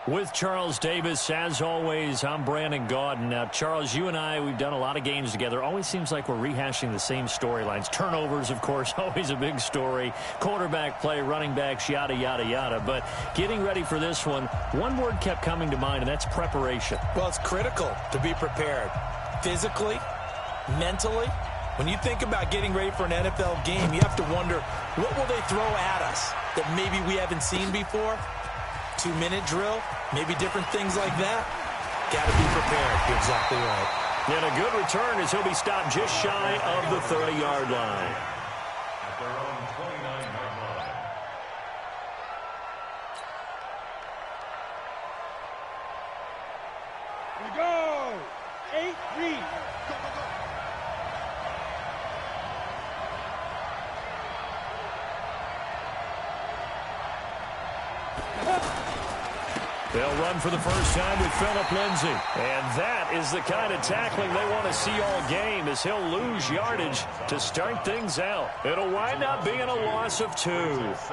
With Charles Davis, as always, I'm Brandon Gaudin. Now, Charles, you and I, we've done a lot of games together. Always seems like we're rehashing the same storylines. Turnovers, of course, always a big story. Quarterback play, running backs, yada, yada, yada. But getting ready for this one word kept coming to mind, and that's preparation. Well, it's critical to be prepared. Physically, mentally. When you think about getting ready for an NFL game, you have to wonder, what will they throw at us that maybe we haven't seen before? 2-minute drill, maybe different things like that. Got to be prepared. You're exactly right. And a good return as he'll be stopped just shy of the 30-yard line. At their own 29-yard line. We go! 8 read. They'll run for the first time with Phillip Lindsay. And that is the kind of tackling they want to see all game, as he'll lose yardage to start things out. It'll wind up being a loss of 2.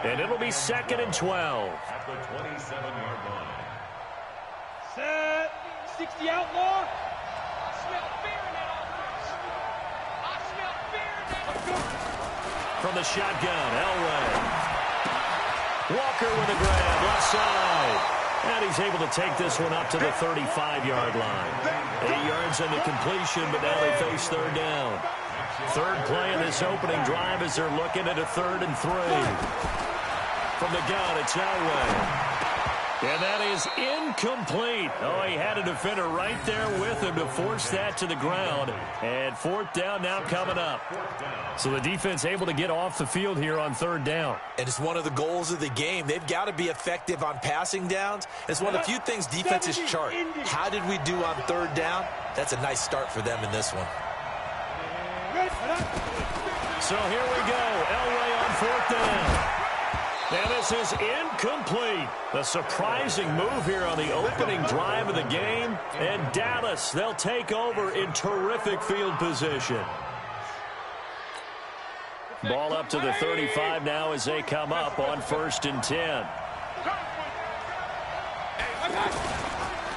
And it'll be 2nd and 12. At the 27-yard line. Set. 60 outlaw. From the shotgun, Elway. Walker with a grab, left side. And he's able to take this one up to the 35-yard line. 8 yards on the completion, but now they face third down. Third play in this opening drive as they're looking at a 3rd and 3. From the gun, it's Elway. And that is incomplete. Oh, he had a defender right there with him to force that to the ground. And 4th down now coming up. So the defense able to get off the field here on 3rd down. And it's one of the goals of the game. They've got to be effective on passing downs. It's one of the few things defenses chart. How did we do on 3rd down? That's a nice start for them in this one. So here we go. Elway on 4th down. And this is incomplete. A surprising move here on the opening drive of the game. And Dallas, they'll take over in terrific field position. Ball up to the 35 now as they come up on 1st and 10.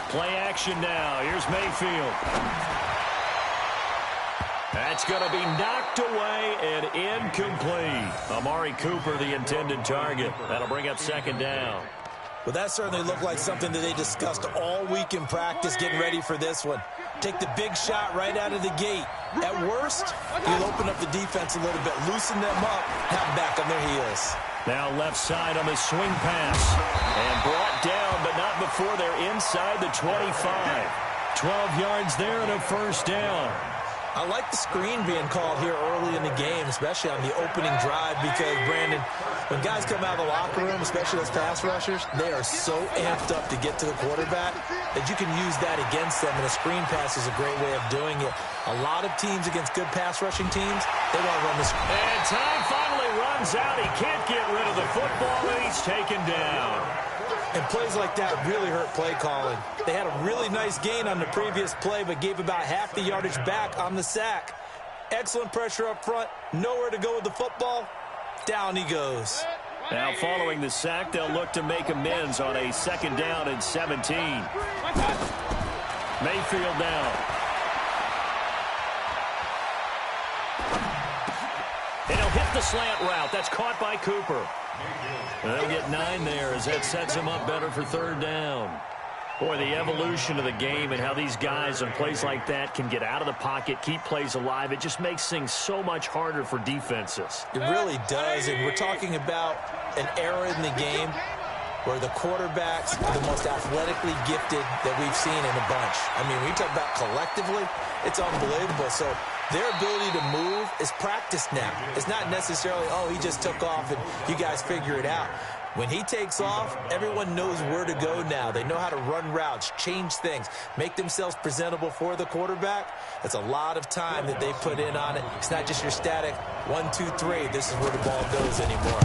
Play action now. Here's Mayfield. That's going to be knocked away and incomplete. Amari Cooper, the intended target. That'll bring up 2nd down. Well, that certainly looked like something that they discussed all week in practice getting ready for this one. Take the big shot right out of the gate. At worst, you'll open up the defense a little bit, loosen them up, have them back on their heels. Now left side on the swing pass. And brought down, but not before they're inside the 25. 12 yards there and a 1st down. I like the screen being called here early in the game, especially on the opening drive, because, Brandon, when guys come out of the locker room, especially those pass rushers, they are so amped up to get to the quarterback that you can use that against them, and a screen pass is a great way of doing it. A lot of teams against good pass rushing teams, they want to run the screen. And time finally runs out. He can't get rid of the football, and he's taken down. And plays like that really hurt play calling. They had a really nice gain on the previous play, but gave about half the yardage back on the sack. Excellent pressure up front. Nowhere to go with the football. Down he goes. Now following the sack, they'll look to make amends on a 2nd down and 17. Mayfield now. And he'll hit the slant route. That's caught by Cooper. They'll get 9 there as that sets him up better for 3rd down. Boy, the evolution of the game and how these guys on plays like that can get out of the pocket, keep plays alive, it just makes things so much harder for defenses. It really does, and we're talking about an era in the game where the quarterbacks are the most athletically gifted that we've seen in a bunch. I mean, when you talk about collectively, it's unbelievable. So their ability to move is practiced now. It's not necessarily, oh, he just took off and you guys figure it out. When he takes off, everyone knows where to go now. They know how to run routes, change things, make themselves presentable for the quarterback. That's a lot of time that they put in on it. It's not just your static 1, 2, 3. This is where the ball goes anymore.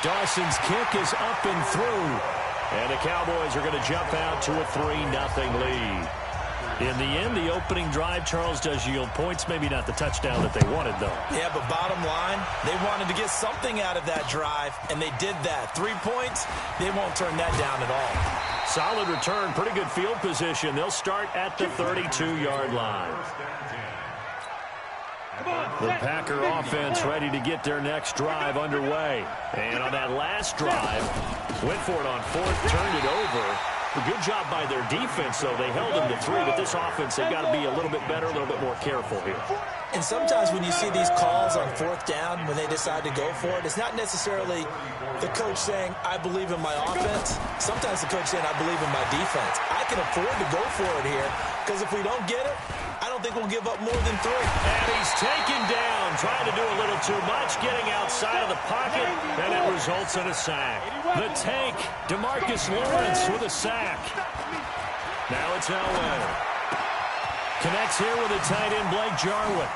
Dawson's kick is up and through. And the Cowboys are going to jump out to a 3-0 lead. In the end, the opening drive, Charles, does yield points. Maybe not the touchdown that they wanted, though. Yeah, but bottom line, they wanted to get something out of that drive, and they did that. 3 points, they won't turn that down at all. Solid return, pretty good field position. They'll start at the 32-yard line. The Packer offense ready to get their next drive underway. And on that last drive, went for it on fourth, turned it over. A good job by their defense, though. They held them to 3, but this offense, they've got to be a little bit better, a little bit more careful here. And sometimes when you see these calls on fourth down, when they decide to go for it, it's not necessarily the coach saying, I believe in my offense. Sometimes the coach saying, I believe in my defense. I can afford to go for it here, because if we don't get it, I don't think we'll give up more than 3. And he's taken down, trying to do a little too much, getting outside of the pocket, and it results in a sack. The tank, DeMarcus Lawrence with a sack. Now it's Elway. Connects here with a tight end, Blake Jarwin.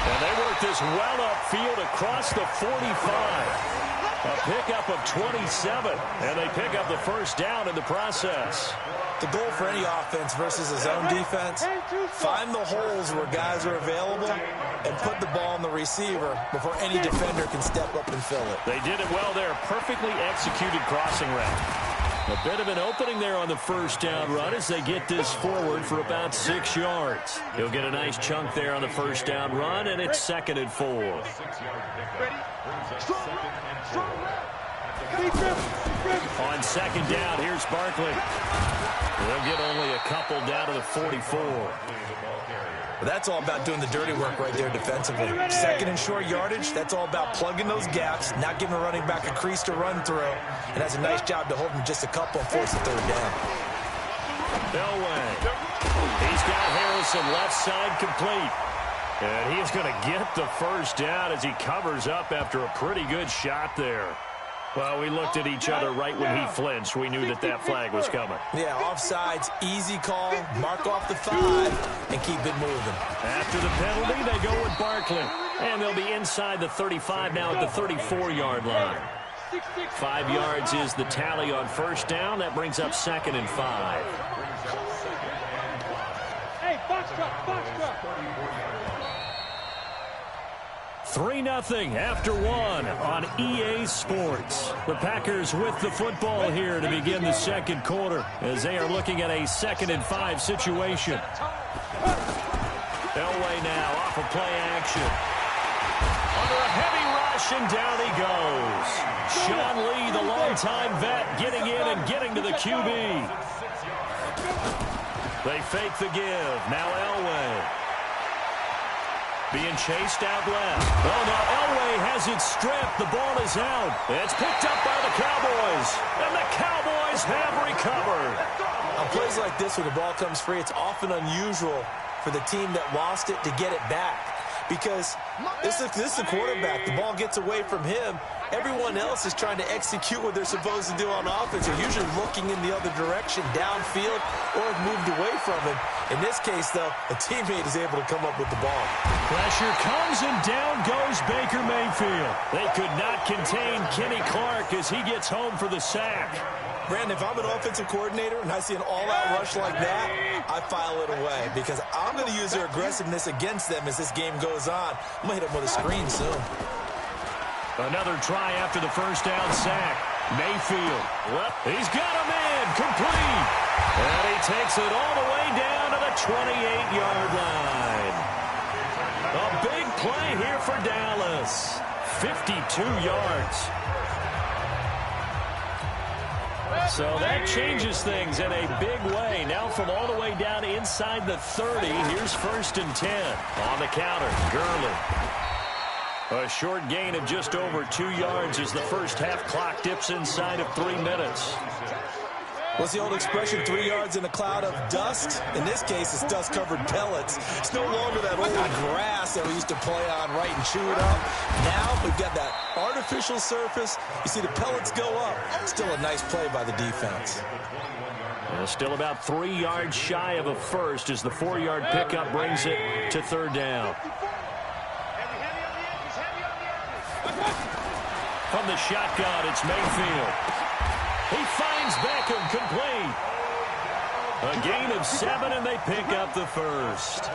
And they work this well upfield across the 45. A pickup of 27, and they pick up the first down in the process. The goal for any offense versus a zone defense, find the holes where guys are available and put the ball on the receiver before any defender can step up and fill it. They did it well there. Perfectly executed crossing route. A bit of an opening there on the first down run as they get this forward for about 6 yards. He'll get a nice chunk there on the first down run, and it's 2nd and 4. On second down, here's Barkley. They'll get only a couple down to the 44. But that's all about doing the dirty work right there defensively. Second and short yardage, that's all about plugging those gaps, not giving a running back a crease to run through, and that's a nice job to hold him just a couple and force the third down. Elway. He's got Harrison left side complete. And he's going to get the first down as he covers up after a pretty good shot there. Well, we looked at each other right when he flinched. We knew that that flag was coming. Yeah, offsides, easy call, mark off the 5, and keep it moving. After the penalty, they go with Barkley. And they'll be inside the 35 now at the 34-yard line. 5 yards is the tally on first down. That brings up 2nd and 5. Hey, box drop. 3-0 after 1 on EA Sports. The Packers with the football here to begin the second quarter as they are looking at a 2nd and 5 situation. Elway now off of play action. Under a heavy rush, and down he goes. Sean Lee, the longtime vet, getting in and getting to the QB. They fake the give. Now Elway. Being chased out left. Oh, no, Elway has it stripped. The ball is out. It's picked up by the Cowboys. And the Cowboys have recovered. On plays like this where the ball comes free, it's often unusual for the team that lost it to get it back. Because this is the quarterback. The ball gets away from him. Everyone else is trying to execute what they're supposed to do on offense. They're usually looking in the other direction, downfield, or have moved away from him. In this case, though, a teammate is able to come up with the ball. Pressure comes, and down goes Baker Mayfield. They could not contain Kenny Clark as he gets home for the sack. Brandon, if I'm an offensive coordinator and I see an all-out rush like that, I file it away because I'm going to use their aggressiveness against them as this game goes on. I'm going to hit them with a screen soon. Another try after the first down sack. Mayfield. Well, he's got him in. Complete. And he takes it all the way down to the 28-yard line. A big play here for Dallas. 52 yards. So that changes things in a big way. Now from all the way down inside the 30, here's 1st and 10. On the counter, Gurley. A short gain of just over 2 yards as the first half clock dips inside of 3 minutes. What's the old expression, 3 yards in a cloud of dust? In this case, it's dust-covered pellets. It's no longer that old grass that we used to play on, right, and chew it up. Now we've got that artificial surface. You see the pellets go up. Still a nice play by the defense. Still about 3 yards shy of a first as the 4-yard pickup brings it to 3rd down. From the shotgun, it's Mayfield. He finds Beckham complete. A gain of 7, and they pick up the first.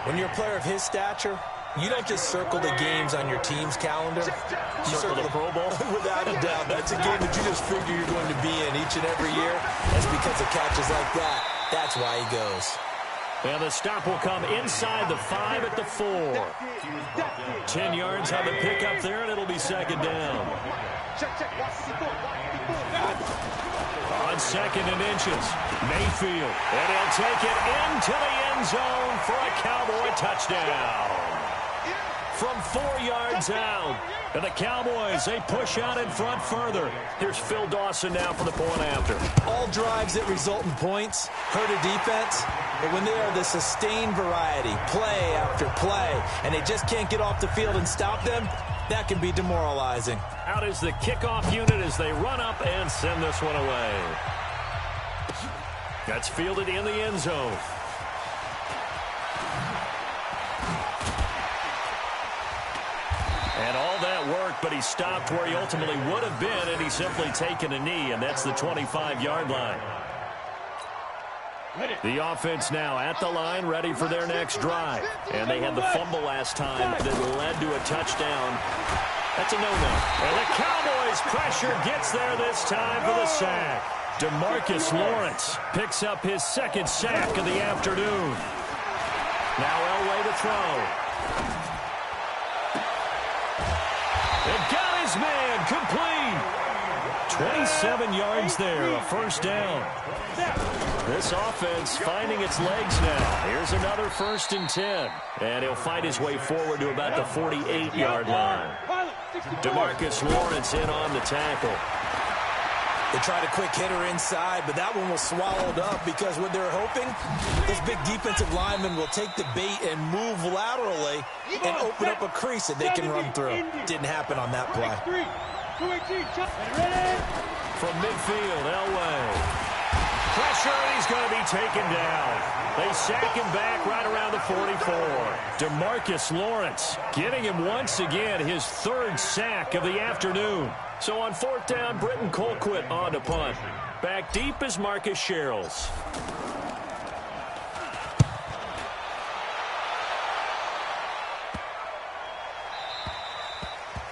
When you're a player of his stature, you don't just circle the games on your team's calendar. You Circle the Pro Bowl? Without a doubt. That's a game that you just figure you're going to be in each and every year. That's because of catches like that. That's why he goes. And the stop will come inside the 5 at the 4. 10 yards on the pickup there, and it'll be second down. On 2nd and inches, Mayfield. And he'll take it into the end zone for a Cowboy touchdown. From 4 yards out. And the Cowboys, they push out in front further. Here's Phil Dawson now for the point after. All drives that result in points hurt a defense, but when they are the sustained variety, play after play, and they just can't get off the field and stop them, that can be demoralizing. Out is the kickoff unit as they run up and send this one away. That's fielded in the end zone. And all that work, but he stopped where he ultimately would have been, and he's simply taken a knee, and that's the 25-yard line. The offense now at the line, ready for their next drive. And they had the fumble last time that led to a touchdown. That's a no-no. And the Cowboys' pressure gets there this time for the sack. DeMarcus Lawrence picks up his 2nd sack of the afternoon. Now Elway to throw. And got his man complete. 27 yards there, a first down. This offense finding its legs now. Here's another 1st and 10. And he'll fight his way forward to about the 48-yard line. DeMarcus Lawrence in on the tackle. They tried a quick hitter inside, but that one was swallowed up because what they're hoping, this big defensive lineman will take the bait and move laterally and open up a crease that they can run through. Didn't happen on that play. From midfield, Elway. Pressure, and he's going to be taken down. They sack him back right around the 44. DeMarcus Lawrence getting him once again his 3rd sack of the afternoon. So on 4th down, Britton Colquitt on to punt. Back deep is Marcus Sherrills.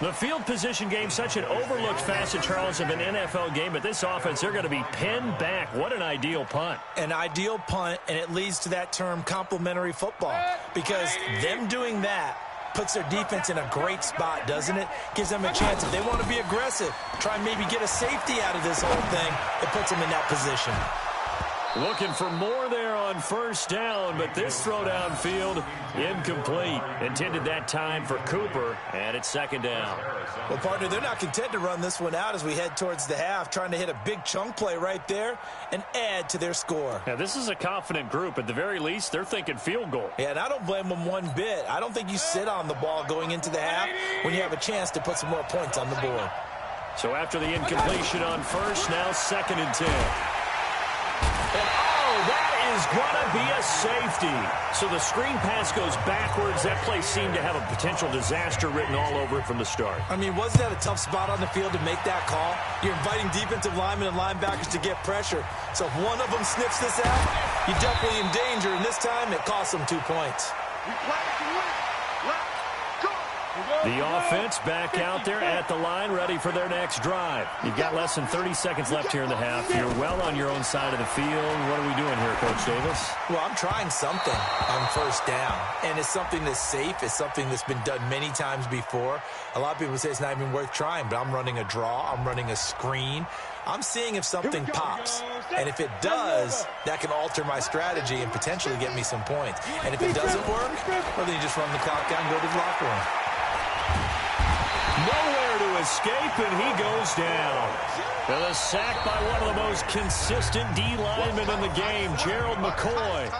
The field position game, such an overlooked facet, Charles, of an NFL game. But this offense, they're going to be pinned back. What an ideal punt. An ideal punt, and it leads to that term complementary football. Because them doing that puts their defense in a great spot, doesn't it? Gives them a chance. If they want to be aggressive, try and maybe get a safety out of this whole thing, it puts them in that position. Looking for more there on 1st down, but this throw downfield incomplete. Intended that time for Cooper, and it's 2nd down. Well, partner, they're not content to run this one out as we head towards the half, trying to hit a big chunk play right there and add to their score. Now, this is a confident group. At the very least, they're thinking field goal. Yeah, and I don't blame them one bit. I don't think you sit on the ball going into the half when you have a chance to put some more points on the board. So after the incompletion on 1st, now 2nd and 10. And, that is going to be a safety. So the screen pass goes backwards. That play seemed to have a potential disaster written all over it from the start. I mean, wasn't that a tough spot on the field to make that call? You're inviting defensive linemen and linebackers to get pressure. So if one of them sniffs this out, you're definitely in danger. And this time, it costs them 2 points. The offense back out there at the line, ready for their next drive. You've got less than 30 seconds left here in the half. You're well on your own side of the field. What are we doing here, Coach Davis? Well, I'm trying something on 1st down, and it's something that's safe. It's something that's been done many times before. A lot of people say it's not even worth trying, but I'm running a draw. I'm running a screen. I'm seeing if something pops, and if it does, that can alter my strategy and potentially get me some points. And if it doesn't work, well, then you just run the clock down and go to the locker room. Nowhere to escape, and he goes down. And a sack by one of the most consistent D linemen in the game, Gerald McCoy.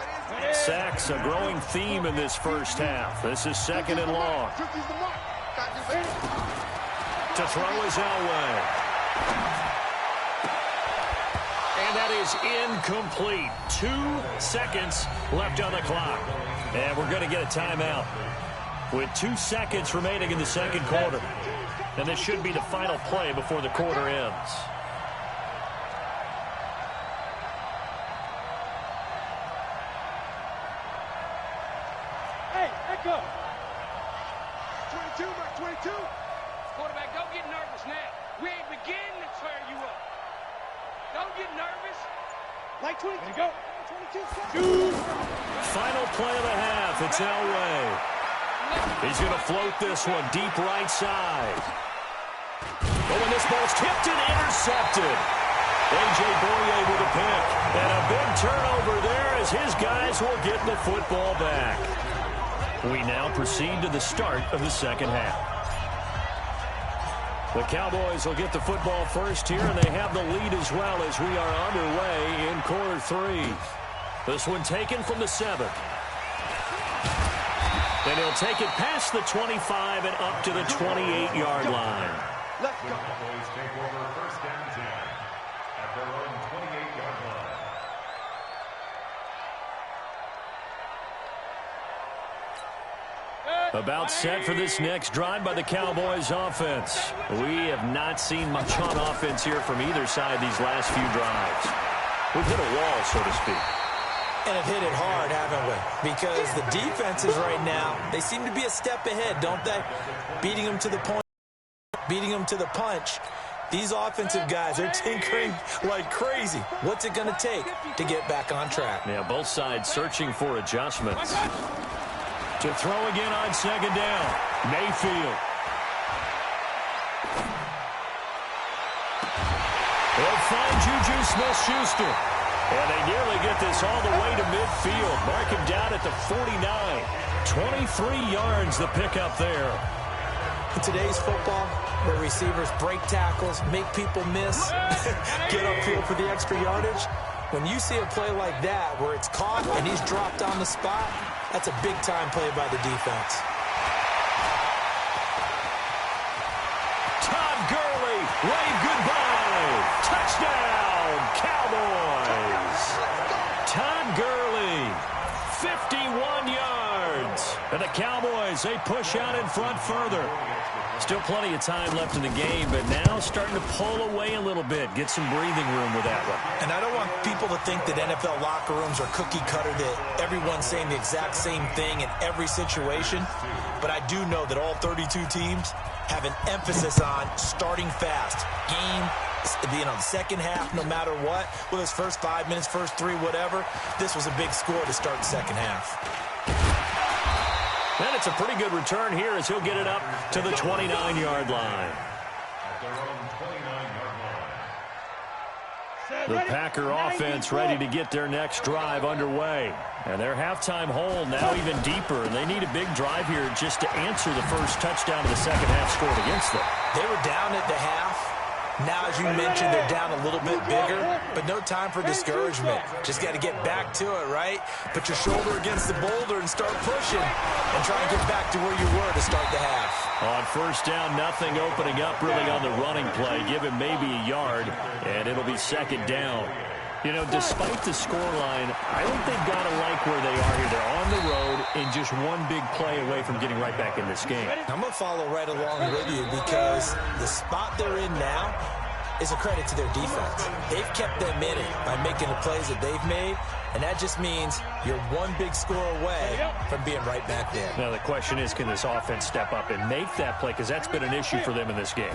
Sacks a growing theme in this 1st half. This is 2nd and long. To throw is Elway. And that is incomplete. 2 seconds left on the clock. And we're going to get a timeout with 2 seconds remaining in the 2nd quarter. And this should be the final play before the quarter ends. Quarterback, don't get nervous now. We ain't beginning to tear you up. Don't get nervous. Like 20. There you go. 22. Final play of the half. It's Elway. He's going to float this one deep right side. Oh, and this ball's tipped and intercepted. A.J. Boye with a pick. And a big turnover there as his guys will get the football back. We now proceed to the start of the second half. The Cowboys will get the football first here, and they have the lead as well as we are underway in quarter 3. This one taken from the 7. And he'll take it past the 25 and up to the 28-yard line. The Cowboys take over first and 10 at their own 28-yard line. About set for this next drive by the Cowboys offense. We have not seen much on offense here from either side these last few drives. We've hit a wall, so to speak. And have hit it hard, haven't we? Because the defenses right now, they seem to be a step ahead, don't they? Beating them to the point, beating them to the punch. These offensive guys are tinkering like crazy. What's it going to take to get back on track? Yeah, both sides searching for adjustments. To throw again on second down. Mayfield. They'll find Juju Smith-Schuster. And they nearly get this all the way to midfield. Mark him down at the 49. 23 yards the pickup there. In today's football, where receivers break tackles, make people miss, get upfield for the extra yardage, when you see a play like that where it's caught and he's dropped on the spot, that's a big-time play by the defense. Todd Gurley, wave goodbye. Touchdown, Cowboys. Todd Gurley, 51 yards. And the Cowboys, they push out in front further. Still plenty of time left in the game, but now starting to pull away a little bit. Get some breathing room with that one. And I don't want people to think that NFL locker rooms are cookie cutter, that everyone's saying the exact same thing in every situation. But I do know that all 32 teams have an emphasis on starting fast. Game, the second half, no matter what. Whether it's first 5 minutes, first 3, whatever. This was a big score to start the second half. And it's a pretty good return here as he'll get it up to the 29-yard line. The Packer offense ready to get their next drive underway. And their halftime hole now even deeper. And they need a big drive here just to answer the first touchdown of the second half scored against them. They were down at the half. Now, as you mentioned, they're down a little bit bigger, but no time for discouragement. Just got to get back to it, right? Put your shoulder against the boulder and start pushing and try and get back to where you were to start the half. On first down, nothing opening up really on the running play. Give him maybe a yard, and it'll be second down. You know, despite the scoreline, I think they've got to like where they are here. They're on the road and just one big play away from getting right back in this game. I'm going to follow right along with you because the spot they're in now is a credit to their defense. They've kept them in it by making the plays that they've made, and that just means you're one big score away from being right back there. Now, the question is, can this offense step up and make that play? Because that's been an issue for them in this game.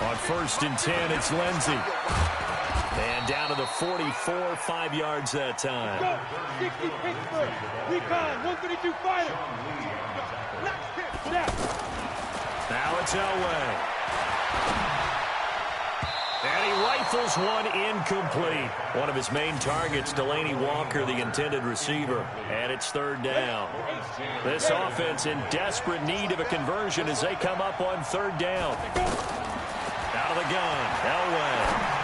On first and 10, it's Lindsey. And down to the 44, 5 yards that time. 60 Pittsburgh. Recon, 132 fighter. Now it's Elway. And he rifles one incomplete. One of his main targets, Delaney Walker, the intended receiver. And it's third down. This offense in desperate need of a conversion as they come up on third down. Out of the gun, Elway.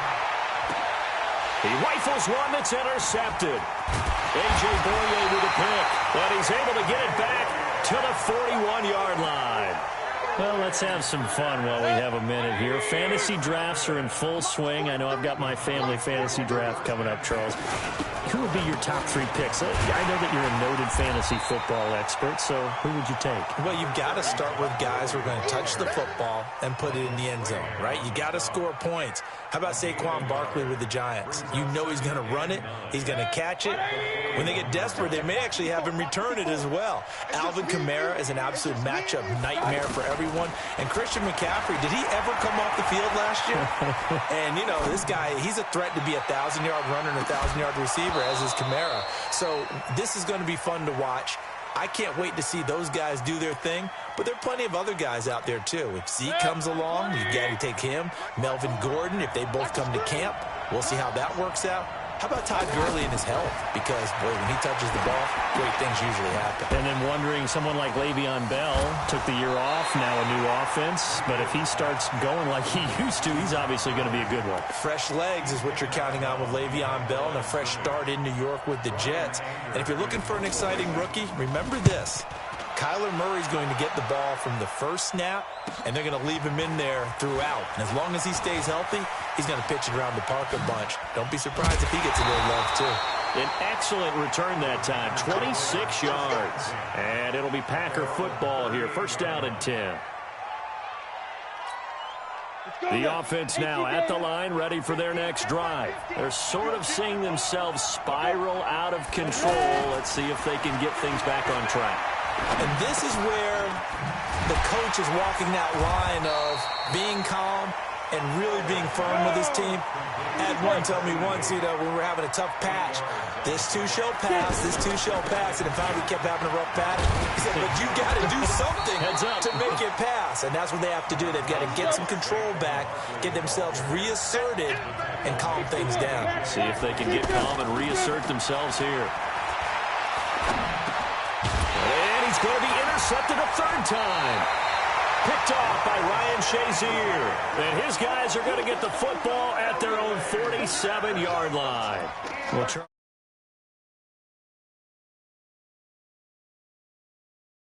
He rifles one that's intercepted. A.J. Boye with a pick. But he's able to get it back to the 41-yard line. Well, let's have some fun while we have a minute here. Fantasy drafts are in full swing. I know I've got my family fantasy draft coming up, Charles. Who would be your top 3 picks? I know that you're a noted fantasy football expert, so who would you take? Well, you've got to start with guys who are going to touch the football and put it in the end zone, right? You got to score points. How about Saquon Barkley with the Giants? You know he's going to run it. He's going to catch it. When they get desperate, they may actually have him return it as well. Alvin Kamara is an absolute matchup nightmare for everyone. And Christian McCaffrey, did he ever come off the field last year? And, you know, this guy, he's a threat to be a 1,000-yard runner and a 1,000-yard receiver, as is Kamara. So this is going to be fun to watch. I can't wait to see those guys do their thing, but there are plenty of other guys out there, too. If Zeke comes along, you got to take him. Melvin Gordon, if they both come to camp, we'll see how that works out. How about Todd Gurley and his health? Because, boy, when he touches the ball, great things usually happen. And then wondering, someone like Le'Veon Bell took the year off, now a new offense. But if he starts going like he used to, he's obviously going to be a good one. Fresh legs is what you're counting on with Le'Veon Bell and a fresh start in New York with the Jets. And if you're looking for an exciting rookie, remember this. Kyler Murray's going to get the ball from the first snap, and they're going to leave him in there throughout. And as long as he stays healthy, he's going to pitch it around the park a bunch. Don't be surprised if he gets a little love, too. An excellent return that time, 26 yards. And it'll be Packer football here, first down and 10. The offense now at the line, ready for their next drive. They're sort of seeing themselves spiral out of control. Let's see if they can get things back on track. And this is where the coach is walking that line of being calm and really being firm with his team. I had one tell me once, you know, when we were having a tough patch, this two shall pass, and in fact we kept having a rough patch. He said, but you got to do something to make it pass, and that's what they have to do. They've got to get some control back, get themselves reasserted, and calm things down. See if they can get calm and reassert themselves here. And he's going to be intercepted a third time. Picked off by Ryan Shazier. And his guys are going to get the football at their own 47-yard line. Well,